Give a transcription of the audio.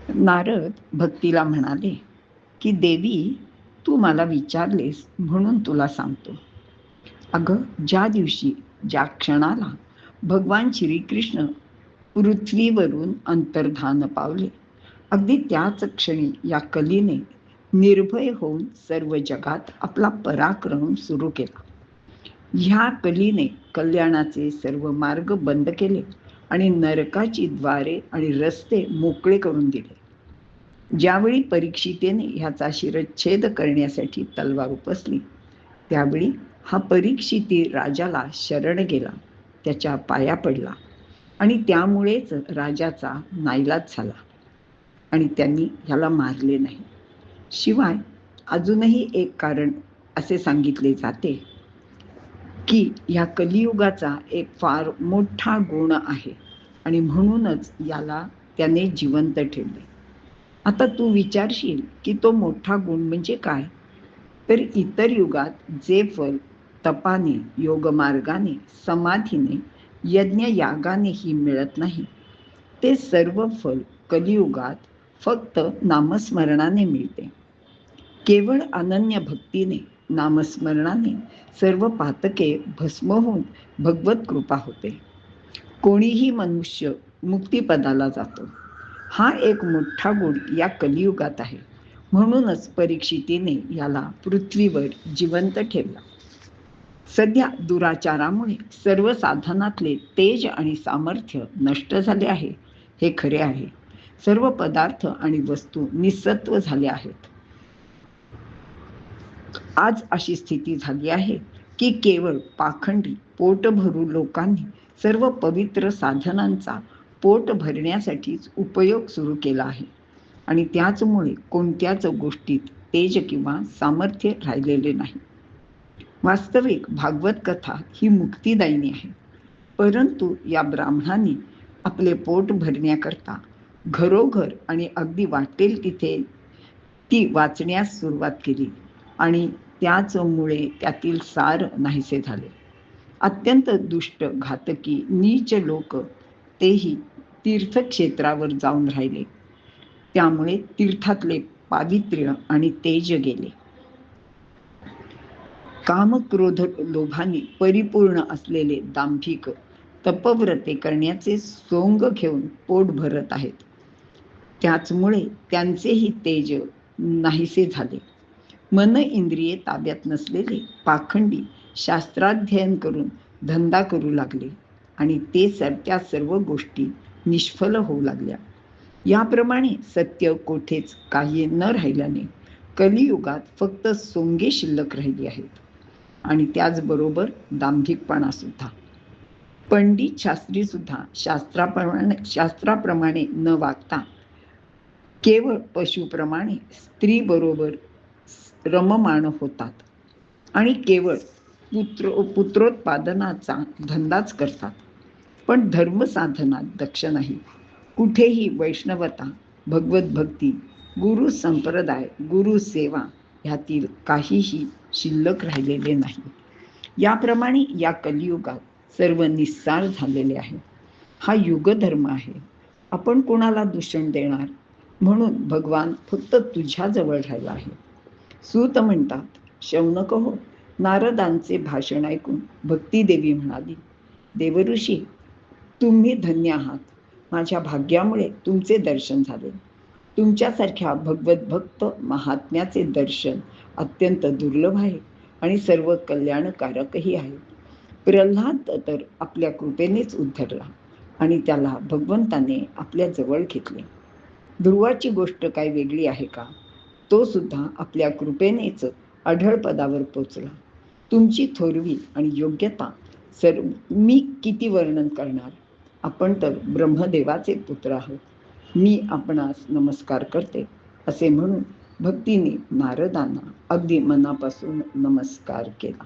नारद भक्तीला म्हणाले की देवी, तू मला विचारलेस म्हणून तुला सांगतो. अगं, ज्या दिवशी, ज्या क्षणाला भगवान श्रीकृष्ण पृथ्वीवरून अंतर्धान पावले, अगदी त्याच क्षणी या कलीने निर्भय होऊन सर्व जगात आपला पराक्रम सुरू केला. ह्या कलीने कल्याणाचे सर्व मार्ग बंद केले आणि नरकाची द्वारे आणि रस्ते मोकळे करून दिले. ज्यावेळी परीक्षितेने ह्याचा शिरच्छेद करण्यासाठी तलवार उपसली, त्यावेळी हा परीक्षिती राजाला शरण गेला, त्याच्या पाया पडला आणि त्यामुळेच राजाचा नाईलाज झाला आणि त्यांनी ह्याला मारले नाही. शिवाय अजूनही एक कारण असे सांगितले जाते की ह्या कलियुगाचा एक फार मोठा गुण आहे आणि म्हणूनच याला त्याने जिवंत ठेवले. आता तू विचारशील की तो मोठा गुण म्हणजे काय? तर इतर युगात जे फल तपाने, योगमार्गाने, समाधीने, यज्ञ यागानेही मिळत नाही, ते सर्व फल कलियुगात फक्त नामस्मरणाने मिळते. केवळ अनन्य भक्तीने, नामस्मरणाने सर्व पातके भस्म होऊन भगवत कृपा होते. कोणीही मनुष्य मुक्तिपदाला जातो. हा एक मोठा गुण या कलियुगात आहे. म्हणूनच परीक्षितीने याला पृथ्वीवर जिवंत ठेवला. सध्या दुराचारामुळे सर्व साधनातले तेज आणि सामर्थ्य नष्ट झाले आहे, हे खरे आहे. सर्व पदार्थ आणि वस्तू निसत्व झाले आहेत. आज अशी स्थिती झाली आहे की केवळ पाखंडी, पोटभरू लोकांनी सर्व पवित्र साधनांचा पोट भरण्यासाठीच उपयोग सुरू केला आहे आणि त्याचमुळे कोणत्याच गोष्टीत तेज किंवा सामर्थ्य राहिलेले नाही. वास्तविक भागवत कथा ही मुक्तिदायिनी आहे, परंतु या ब्राह्मणांनी आपले पोट भरण्याकरता घरोघर आणि अगदी वाटेल तिथे ती वाचण्यास सुरुवात केली आणि त्याचमुळे त्यातील सार नाहीसे झाले. अत्यंत दुष्ट, घातकी, नीच लोक तेही तीर्थक्षेत्रावर जाऊन राहिले. त्यामुळे तीर्थातले पावित्र्य आणि तेज गेले. काम, क्रोध, लोभाने परिपूर्ण असलेले दांभिक तपव्रते करण्याचे सोंग घेऊन पोट भरत आहेत. त्याचमुळे त्यांचेही तेज नाहीसे झाले. मन इंद्रिये ताब्यात नसलेले पाखंडी शास्त्राध्ययन करून धंदा करू लागले आणि ते त्या सर्व गोष्टी निष्फल होऊ लागल्या. याप्रमाणे सत्य कोठेच काही न राहिल्याने कलियुगात फक्त सोंगे शिल्लक राहिली आहेत आणि त्याचबरोबर दांभिकपणा सुद्धा. पंडित शास्त्री सुद्धा शास्त्राप्रमाणे न वागता केवळ पशुप्रमाणे स्त्री बरोबर रममाण होतात आणि केवळ पुत्रोत्पादनाचा धंदाच करतात, पण धर्मसाधनात दक्ष नाही. कुठेही वैष्णवता, भगवत भक्ती, गुरु संप्रदाय, गुरु सेवा ह्यातील काहीही शिल्लक राहिलेले नाही. याप्रमाणे या कलियुगात सर्व निस्सार झालेले आहे. हा युगधर्म आहे. आपण कोणाला दूषण देणार? म्हणून भगवान फक्त तुझ्याजवळ राहिला आहे. सूत म्हणतात, शौनक हो, नारदांचे भाषण ऐकून भक्तीदेवी म्हणाली, देवऋषी, तुम्ही धन्य आहात. माझ्या भाग्यामुळे तुमचे दर्शन झाले. तुमच्यासारख्या भगवत भक्त महात्म्याचे दर्शन अत्यंत दुर्लभ आहे आणि सर्व कल्याणकारकही आहे. प्रल्हाद तर आपल्या कृपेनेच उद्धरला आणि त्याला भगवंताने आपल्या जवळ घेतले. ध्रुवाची गोष्ट काय वेगळी आहे का? तो सुद्धा आपल्या कृपेनेच अढळ पदावर पोचला. तुमची थोरवी आणि योग्यता मी किती वर्णन करणार? आपण तर ब्रह्मदेवाचे पुत्र आहोत. मी आपणास नमस्कार करते, असे म्हणून भक्तीने नारदांना अगदी मनापासून नमस्कार केला.